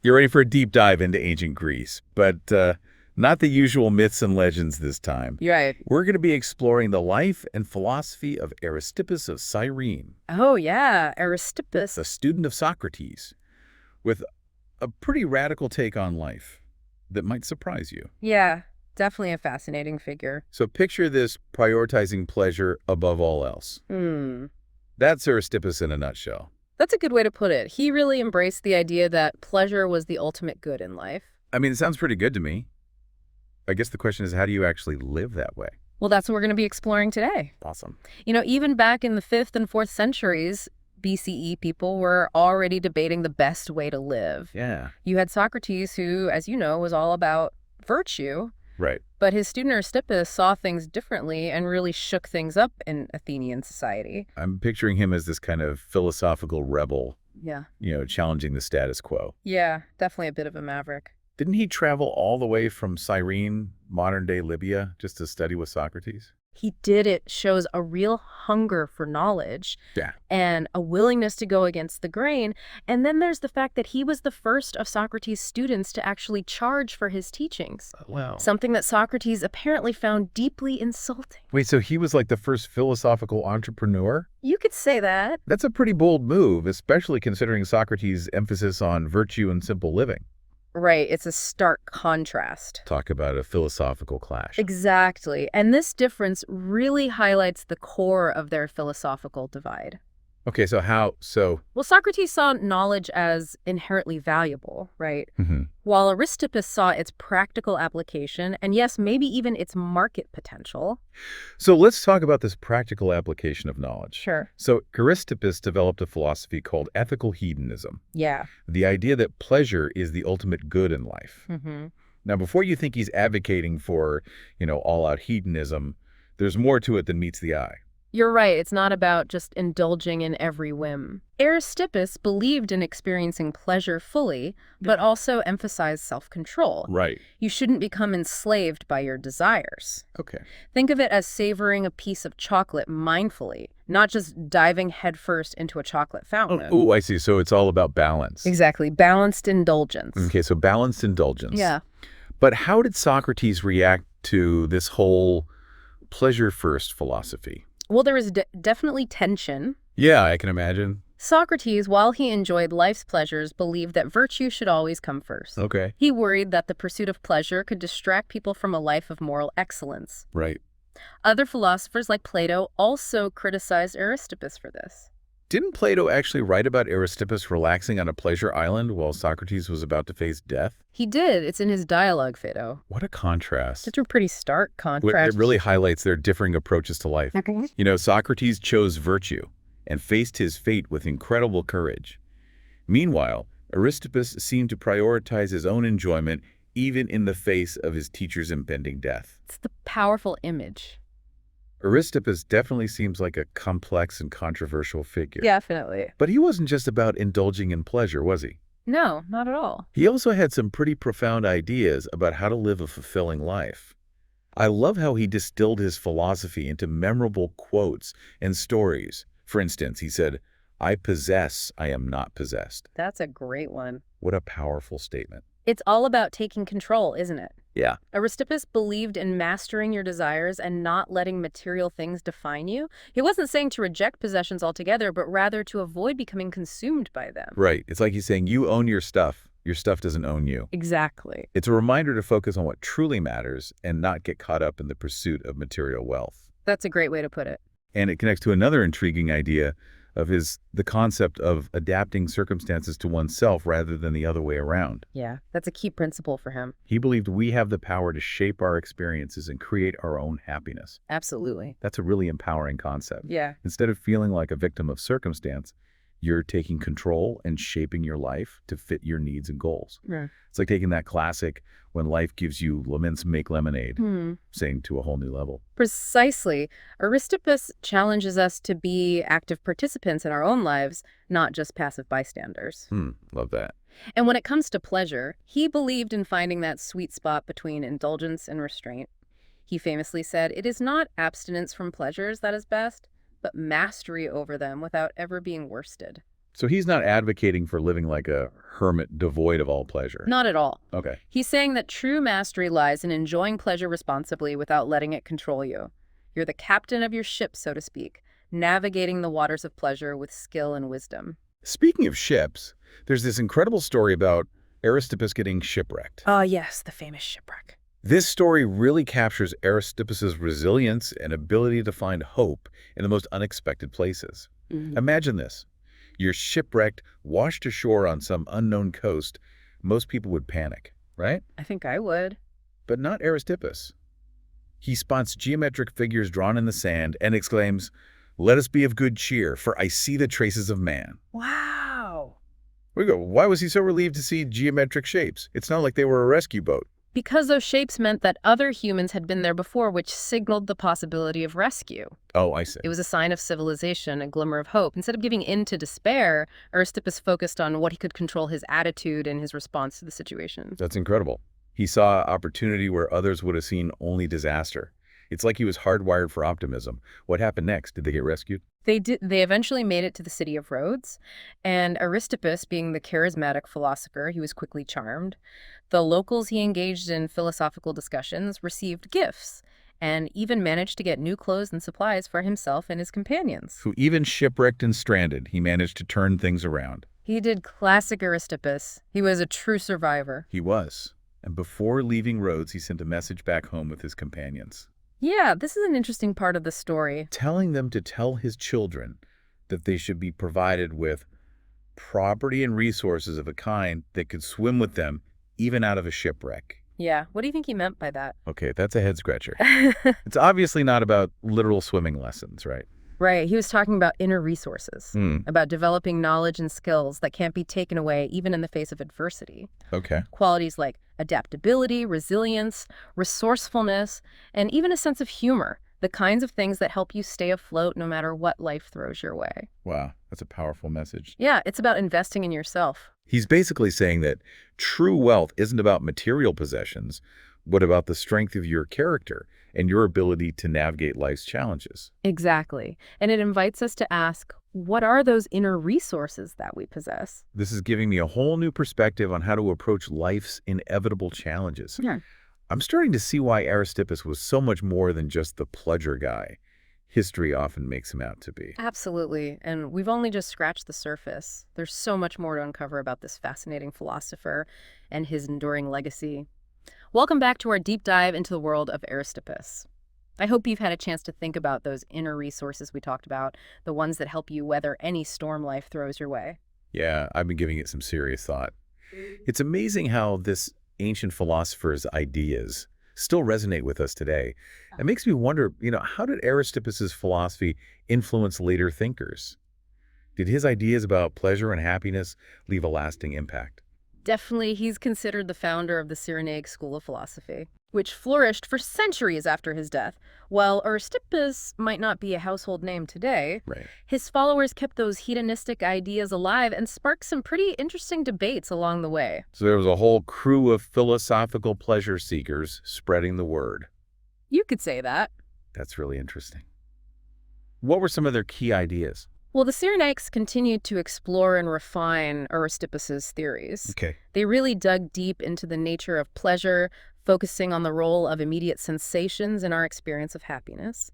You're ready for a deep dive into ancient Greece, but not the usual myths and legends this time. You're right. We're going to be exploring the life and philosophy of Aristippus of Cyrene, Oh, yeah, Aristippus. a student of Socrates, with a pretty radical take on life that might surprise you. Yeah, definitely a fascinating figure. So picture this prioritizing pleasure above all else. Hmm. That's Aristippus in a nutshell. That's a good way to put it. He really embraced the idea that pleasure was the ultimate good in life. I mean, it sounds pretty good to me. I guess the question is, how do you actually live that way? Well, that's what we're going to be exploring today. Awesome. Even back in the 5th and 4th centuries BCE, people were already debating the best way to live. Yeah. You had Socrates, who, as you know, was all about virtue. Right. But his student Aristippus saw things differently and really shook things up in Athenian society. I'm picturing him as this kind of philosophical rebel, Yeah. challenging the status quo. Yeah, definitely a bit of a maverick. Didn't he travel all the way from Cyrene, modern-day Libya, just to study with Socrates? He did. It shows a real hunger for knowledge Yeah. and a willingness to go against the grain. And then there's the fact that he was the first of Socrates' students to actually charge for his teachings, Wow. something that Socrates apparently found deeply insulting. Wait, so he was like the first philosophical entrepreneur? You could say that. That's a pretty bold move, especially considering Socrates' emphasis on virtue and simple living. Right, it's a stark contrast. Talk about a philosophical clash. Exactly. And this difference really highlights the core of their philosophical divide. Okay, so Well, Socrates saw knowledge as inherently valuable, right? Mhm. While Aristippus saw its practical application and, yes, maybe even its market potential. So let's talk about this practical application of knowledge. Sure. So Aristippus developed a philosophy called ethical hedonism, Yeah. the idea that pleasure is the ultimate good in life. Mm-hmm. Now, before you think he's advocating for, all-out hedonism, there's more to it than meets the eye. You're right. It's not about just indulging in every whim. Aristippus believed in experiencing pleasure fully, but also emphasized self-control. Right. You shouldn't become enslaved by your desires. Okay. Think of it as savoring a piece of chocolate mindfully, not just diving headfirst into a chocolate fountain. Oh, I see. So it's all about balance. Exactly. Balanced indulgence. Okay, so balanced indulgence. Yeah. But how did Socrates react to this whole pleasure-first philosophy? Well, there was definitely tension. Yeah, I can imagine. Socrates, while he enjoyed life's pleasures, believed that virtue should always come first. Okay. He worried that the pursuit of pleasure could distract people from a life of moral excellence. Right. Other philosophers like Plato also criticized Aristippus for this. Didn't Plato actually write about Aristippus relaxing on a pleasure island while Socrates was about to face death? He did. It's in his dialogue, Phaedo. What a contrast. It's a pretty stark contrast. It really highlights their differing approaches to life. Socrates chose virtue and faced his fate with incredible courage. Meanwhile, Aristippus seemed to prioritize his own enjoyment even in the face of his teacher's impending death. It's the powerful image. Aristippus definitely seems like a complex and controversial figure. Definitely. But he wasn't just about indulging in pleasure, was he? No, not at all. He also had some pretty profound ideas about how to live a fulfilling life. I love how he distilled his philosophy into memorable quotes and stories. For instance, he said, "I possess, I am not possessed." That's a great one. What a powerful statement. It's all about taking control, isn't it? Yeah. Aristippus believed in mastering your desires and not letting material things define you. He wasn't saying to reject possessions altogether, but rather to avoid becoming consumed by them. Right. It's like he's saying you own your stuff. Your stuff doesn't own you. Exactly. It's a reminder to focus on what truly matters and not get caught up in the pursuit of material wealth. That's a great way to put it. And it connects to another intriguing idea of the concept of adapting circumstances to oneself rather than the other way around. Yeah, that's a key principle for him. He believed we have the power to shape our experiences and create our own happiness. Absolutely. That's a really empowering concept. Yeah. Instead of feeling like a victim of circumstance, you're taking control and shaping your life to fit your needs and goals. Yeah. It's like taking that classic "when life gives you lemons, make lemonade," saying to a whole new level. Precisely. Aristippus challenges us to be active participants in our own lives, not just passive bystanders. Love that. And when it comes to pleasure, he believed in finding that sweet spot between indulgence and restraint. He famously said, "It is not abstinence from pleasures that is best, but mastery over them without ever being worsted." So he's not advocating for living like a hermit devoid of all pleasure. Not at all. Okay. He's saying that true mastery lies in enjoying pleasure responsibly without letting it control you. You're the captain of your ship, so to speak, navigating the waters of pleasure with skill and wisdom. Speaking of ships, there's this incredible story about Aristippus getting shipwrecked. Yes, the famous shipwreck. This story really captures Aristippus's resilience and ability to find hope in the most unexpected places. Imagine this. You're shipwrecked, washed ashore on some unknown coast. Most people would panic, right? I think I would. But not Aristippus. He spots geometric figures drawn in the sand and exclaims, "Let us be of good cheer, for I see the traces of man." Wow. We go, why was he so relieved to see geometric shapes? It's not like they were a rescue boat. Because those shapes meant that other humans had been there before, which signaled the possibility of rescue. Oh, I see. It was a sign of civilization, a glimmer of hope. Instead of giving in to despair, Aristippus focused on what he could control, his attitude and his response to the situation. That's incredible. He saw opportunity where others would have seen only disaster. It's like he was hardwired for optimism. What happened next? Did they get rescued? They did. They eventually made it to the city of Rhodes, and Aristippus, being the charismatic philosopher, he was quickly charmed. The locals he engaged in philosophical discussions received gifts, and even managed to get new clothes and supplies for himself and his companions. So even shipwrecked and stranded, he managed to turn things around. He did classic Aristippus. He was a true survivor. He was. And before leaving Rhodes, he sent a message back home with his companions, Yeah, this is an interesting part of the story. telling them to tell his children that they should be provided with property and resources of a kind that could swim with them even out of a shipwreck. Yeah, what do you think he meant by that? Okay, that's a head-scratcher. It's obviously not about literal swimming lessons, right? Right, he was talking about inner resources, about developing knowledge and skills that can't be taken away even in the face of adversity. Okay. Qualities like adaptability, resilience, resourcefulness, and even a sense of humor, the kinds of things that help you stay afloat no matter what life throws your way. Wow, that's a powerful message. Yeah, it's about investing in yourself. He's basically saying that true wealth isn't about material possessions, but about the strength of your character and your ability to navigate life's challenges. Exactly. And it invites us to ask, what are those inner resources that we possess? This is giving me a whole new perspective on how to approach life's inevitable challenges. Yeah. I'm starting to see why Aristippus was so much more than just the pleasure guy history often makes him out to be. Absolutely. And we've only just scratched the surface. There's so much more to uncover about this fascinating philosopher and his enduring legacy. Welcome back to our deep dive into the world of Aristippus. I hope you've had a chance to think about those inner resources we talked about, the ones that help you weather any storm life throws your way. Yeah, I've been giving it some serious thought. It's amazing how this ancient philosopher's ideas still resonate with us today. It makes me wonder, how did Aristippus's philosophy influence later thinkers? Did his ideas about pleasure and happiness leave a lasting impact? Definitely, he's considered the founder of the Cyrenaic school of philosophy, which flourished for centuries after his death. While Aristippus might not be a household name today, Right. his followers kept those hedonistic ideas alive and sparked some pretty interesting debates along the way. So there was a whole crew of philosophical pleasure seekers spreading the word. You could say that. That's really interesting. What were some of their key ideas? Well, the Cyrenaics continued to explore and refine Aristippus's theories. Okay. They really dug deep into the nature of pleasure, focusing on the role of immediate sensations in our experience of happiness.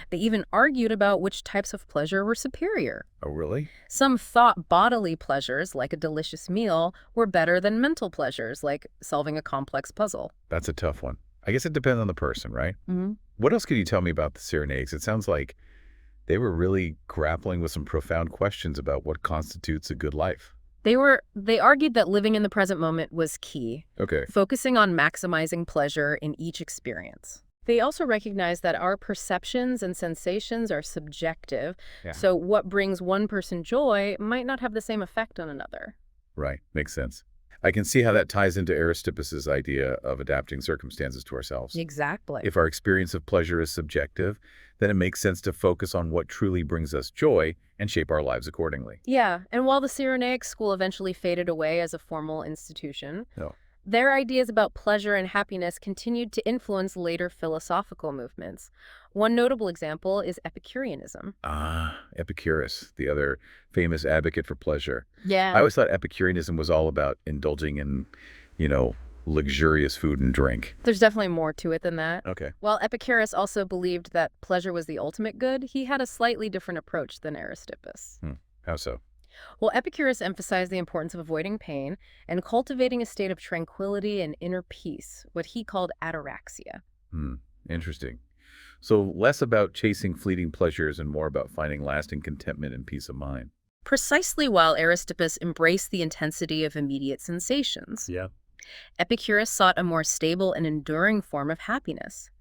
They even argued about which types of pleasure were superior. Oh, really? Some thought bodily pleasures, like a delicious meal, were better than mental pleasures, like solving a complex puzzle. That's a tough one. I guess it depends on the person, right? Mm-hmm. What else could you tell me about the Cyrenaics? It sounds like they were really grappling with some profound questions about what constitutes a good life. They argued that living in the present moment was key, Okay. focusing on maximizing pleasure in each experience. They also recognized that our perceptions and sensations are subjective, Yeah. so what brings one person joy might not have the same effect on another. Right. Makes sense. I can see how that ties into Aristippus's idea of adapting circumstances to ourselves. Exactly. If our experience of pleasure is subjective, then it makes sense to focus on what truly brings us joy and shape our lives accordingly. Yeah, and while the Cyrenaic school eventually faded away as a formal institution, No. Their ideas about pleasure and happiness continued to influence later philosophical movements. One notable example is Epicureanism. Ah, Epicurus, the other famous advocate for pleasure. I Yeah. always thought Epicureanism was all about indulging in, you know, luxurious food and drink. There's definitely more to it than that. Okay. While Epicurus also believed that pleasure was the ultimate good, he had a slightly different approach than Aristippus. How so? Well, Epicurus emphasized the importance of avoiding pain and cultivating a state of tranquility and inner peace, what he called ataraxia. Hmm. Interesting. So less about chasing fleeting pleasures and more about finding lasting contentment and peace of mind. Precisely while Aristippus embraced the intensity of immediate sensations, Yeah. Epicurus sought a more stable and enduring form of happiness.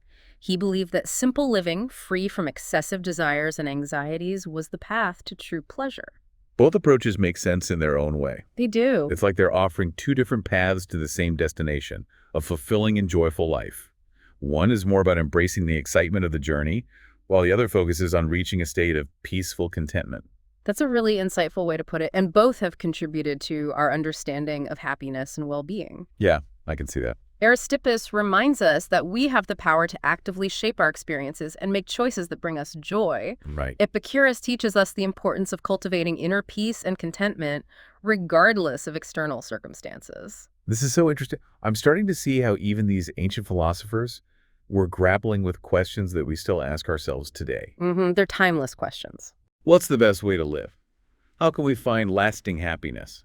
He believed that simple living, free from excessive desires and anxieties, was the path to true pleasure. Both approaches make sense in their own way. They do. It's like they're offering two different paths to the same destination, a fulfilling and joyful life. One is more about embracing the excitement of the journey, while the other focuses on reaching a state of peaceful contentment. That's a really insightful way to put it, and both have contributed to our understanding of happiness and well-being. Yeah, I can see that. Aristippus reminds us that we have the power to actively shape our experiences and make choices that bring us joy. Right. Epicurus teaches us the importance of cultivating inner peace and contentment, regardless of external circumstances. This is so interesting. I'm starting to see how even these ancient philosophers were grappling with questions that we still ask ourselves today. They're timeless questions. What's the best way to live? How can we find lasting happiness?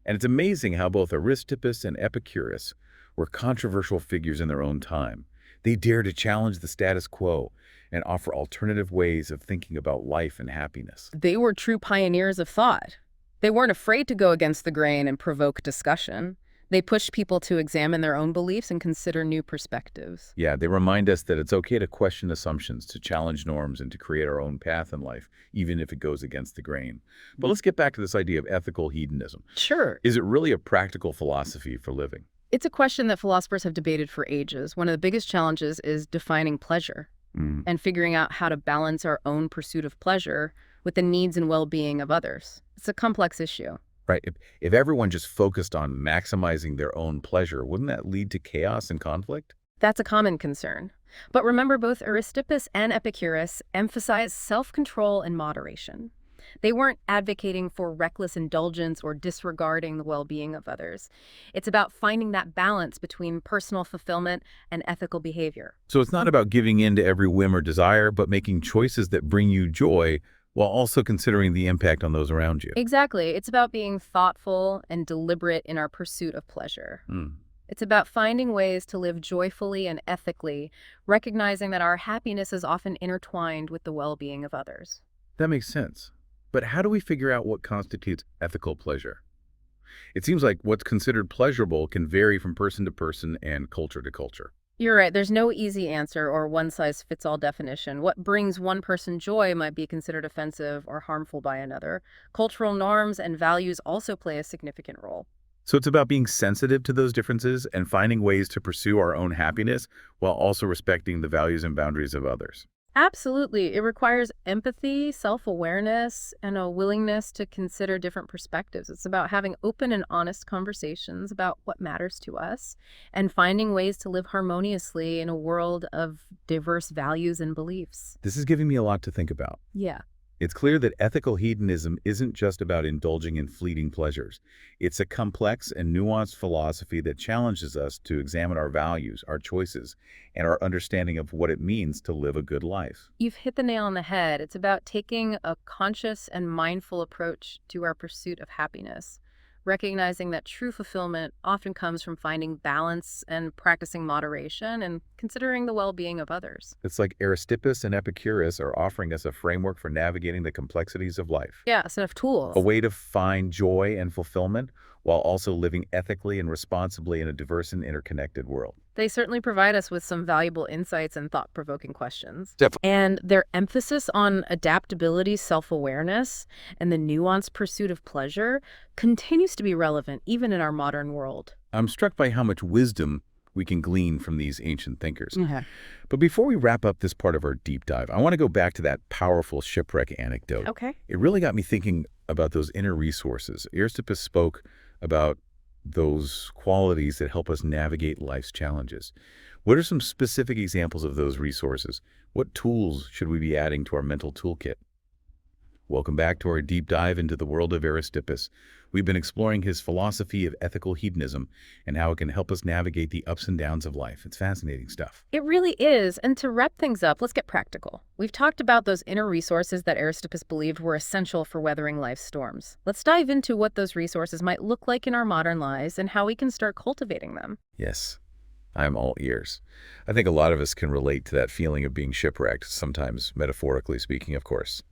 And it's amazing how both Aristippus and Epicurus were controversial figures in their own time. They dared to challenge the status quo and offer alternative ways of thinking about life and happiness. They were true pioneers of thought. They weren't afraid to go against the grain and provoke discussion. They pushed people to examine their own beliefs and consider new perspectives. Yeah, they remind us that it's okay to question assumptions, to challenge norms, and to create our own path in life, even if it goes against the grain. But let's get back to this idea of ethical hedonism. Sure. Is it really a practical philosophy for living? It's a question that philosophers have debated for ages. One of the biggest challenges is defining pleasure and figuring out how to balance our own pursuit of pleasure with the needs and well-being of others. It's a complex issue. Right. If everyone just focused on maximizing their own pleasure, wouldn't that lead to chaos and conflict? That's a common concern. But remember, both Aristippus and Epicurus emphasized self-control and moderation. They weren't advocating for reckless indulgence or disregarding the well-being of others. It's about finding that balance between personal fulfillment and ethical behavior. So it's not about giving in to every whim or desire, but making choices that bring you joy while also considering the impact on those around you. Exactly. It's about being thoughtful and deliberate in our pursuit of pleasure. It's about finding ways to live joyfully and ethically, recognizing that our happiness is often intertwined with the well-being of others. That makes sense. But how do we figure out what constitutes ethical pleasure? It seems like what's considered pleasurable can vary from person to person and culture to culture. You're right. There's no easy answer or one-size-fits-all definition. What brings one person joy might be considered offensive or harmful by another. Cultural norms and values also play a significant role. So it's about being sensitive to those differences and finding ways to pursue our own happiness while also respecting the values and boundaries of others. Absolutely. It requires empathy, self-awareness, and a willingness to consider different perspectives. It's about having open and honest conversations about what matters to us and finding ways to live harmoniously in a world of diverse values and beliefs. This is giving me a lot to think about. Yeah. It's clear that ethical hedonism isn't just about indulging in fleeting pleasures. It's a complex and nuanced philosophy that challenges us to examine our values, our choices, and our understanding of what it means to live a good life. You've hit the nail on the head. It's about taking a conscious and mindful approach to our pursuit of happiness, recognizing that true fulfillment often comes from finding balance and practicing moderation and considering the well-being of others. It's like Aristippus and Epicurus are offering us a framework for navigating the complexities of life, Yeah, a set of tools. a way to find joy and fulfillment while also living ethically and responsibly in a diverse and interconnected world. They certainly provide us with some valuable insights and thought-provoking questions. Definitely. And their emphasis on adaptability, self-awareness, and the nuanced pursuit of pleasure continues to be relevant even in our modern world. I'm struck by how much wisdom we can glean from these ancient thinkers. But before we wrap up this part of our deep dive, I want to go back to that powerful shipwreck anecdote. Okay. It really got me thinking about those inner resources. Aristippus spoke about those qualities that help us navigate life's challenges. What are some specific examples of those resources? What tools should we be adding to our mental toolkit? Welcome back to our deep dive into the world of Aristippus. We've been exploring his philosophy of ethical hedonism and how it can help us navigate the ups and downs of life. It's fascinating stuff. It really is. And to wrap things up, let's get practical. We've talked about those inner resources that Aristippus believed were essential for weathering life's storms. Let's dive into what those resources might look like in our modern lives and how we can start cultivating them. Yes, I'm all ears. I think a lot of us can relate to that feeling of being shipwrecked, sometimes metaphorically speaking, of course.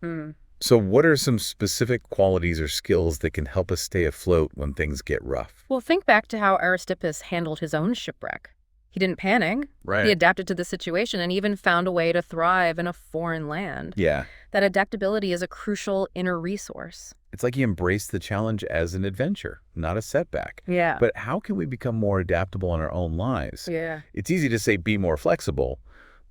So what are some specific qualities or skills that can help us stay afloat when things get rough? Well, think back to how Aristippus handled his own shipwreck. He didn't panic. Right. He adapted to the situation and even found a way to thrive in a foreign land. Yeah. That adaptability is a crucial inner resource. It's like he embraced the challenge as an adventure, not a setback. Yeah. But how can we become more adaptable in our own lives? Yeah. It's easy to say be more flexible,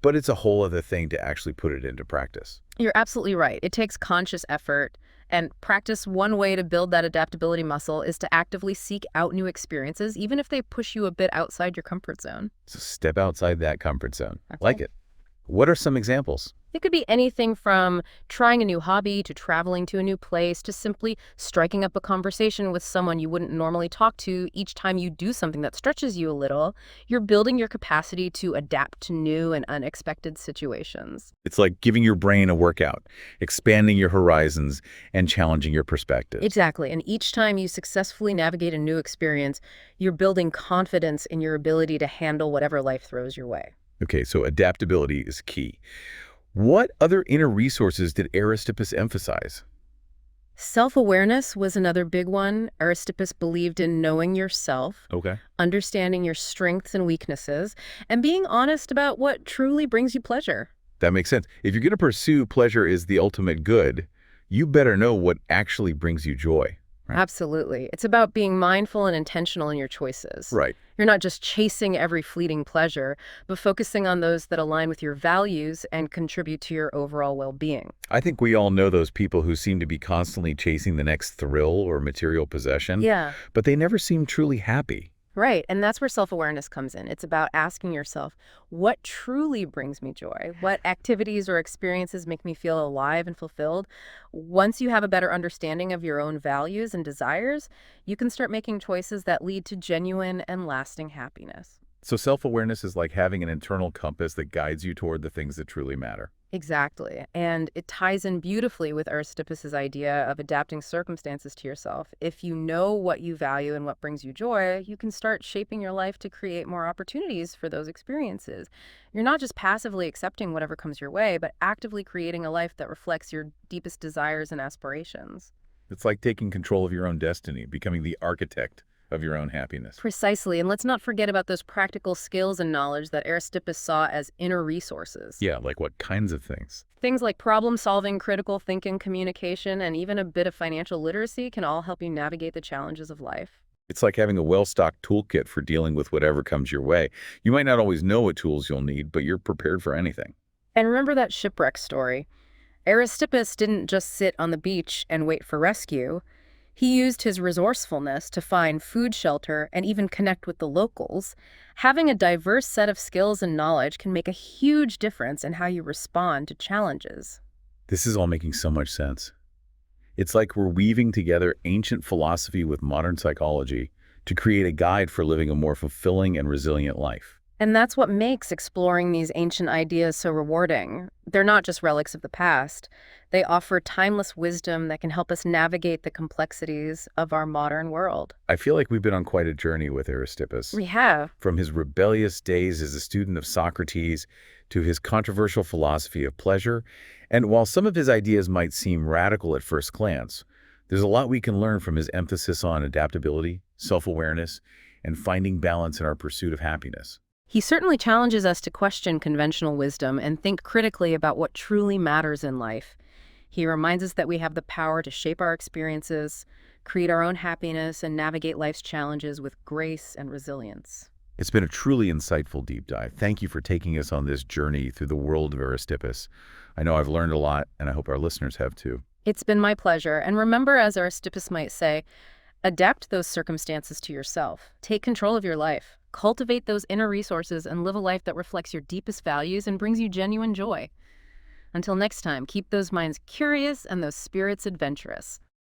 but it's a whole other thing to actually put it into practice. You're absolutely right. It takes conscious effort and practice. One way to build that adaptability muscle is to actively seek out new experiences, even if they push you a bit outside your comfort zone. So step outside that comfort zone. That's Like right. it. What are some examples? It could be anything from trying a new hobby to traveling to a new place to simply striking up a conversation with someone you wouldn't normally talk to. Each time you do something that stretches you a little, you're building your capacity to adapt to new and unexpected situations. It's like giving your brain a workout, expanding your horizons, and challenging your perspective. Exactly. And each time you successfully navigate a new experience, you're building confidence in your ability to handle whatever life throws your way. Okay, so adaptability is key. What other inner resources did Aristippus emphasize? Self-awareness was another big one. Aristippus believed in knowing yourself, Okay. understanding your strengths and weaknesses, and being honest about what truly brings you pleasure. That makes sense. If you're going to pursue pleasure is the ultimate good, you better know what actually brings you joy. Right. Absolutely. It's about being mindful and intentional in your choices. Right. You're not just chasing every fleeting pleasure, but focusing on those that align with your values and contribute to your overall well-being. I think we all know those people who seem to be constantly chasing the next thrill or material possession, Yeah. but they never seem truly happy. Right, and that's where self-awareness comes in. It's about asking yourself, what truly brings me joy? What activities or experiences make me feel alive and fulfilled? Once you have a better understanding of your own values and desires, you can start making choices that lead to genuine and lasting happiness. So self-awareness is like having an internal compass that guides you toward the things that truly matter. Exactly. And it ties in beautifully with Aristippus' idea of adapting circumstances to yourself. If you know what you value and what brings you joy, you can start shaping your life to create more opportunities for those experiences. You're not just passively accepting whatever comes your way, but actively creating a life that reflects your deepest desires and aspirations. It's like taking control of your own destiny, becoming the architect of your own happiness. Precisely. And let's not forget about those practical skills and knowledge that Aristippus saw as inner resources. Yeah, like what kinds of things? Things like problem solving, critical thinking, communication, and even a bit of financial literacy can all help you navigate the challenges of life. It's like having a well-stocked toolkit for dealing with whatever comes your way. You might not always know what tools you'll need, but you're prepared for anything. And remember that shipwreck story. Aristippus didn't just sit on the beach and wait for rescue. He used his resourcefulness to find food, shelter, and even connect with the locals. Having a diverse set of skills and knowledge can make a huge difference in how you respond to challenges. This is all making so much sense. It's like we're weaving together ancient philosophy with modern psychology to create a guide for living a more fulfilling and resilient life. And that's what makes exploring these ancient ideas so rewarding. They're not just relics of the past. They offer timeless wisdom that can help us navigate the complexities of our modern world. I feel like we've been on quite a journey with Aristippus. We have. From his rebellious days as a student of Socrates to his controversial philosophy of pleasure. And while some of his ideas might seem radical at first glance, there's a lot we can learn from his emphasis on adaptability, self-awareness, and finding balance in our pursuit of happiness. He certainly challenges us to question conventional wisdom and think critically about what truly matters in life. He reminds us that we have the power to shape our experiences, create our own happiness, and navigate life's challenges with grace and resilience. It's been a truly insightful deep dive. Thank you for taking us on this journey through the world of Aristippus. I know I've learned a lot, and I hope our listeners have too. It's been my pleasure. And remember, as Aristippus might say, Adapt those circumstances to yourself. Take control of your life. Cultivate those inner resources and live a life that reflects your deepest values and brings you genuine joy. Until next time, keep those minds curious and those spirits adventurous.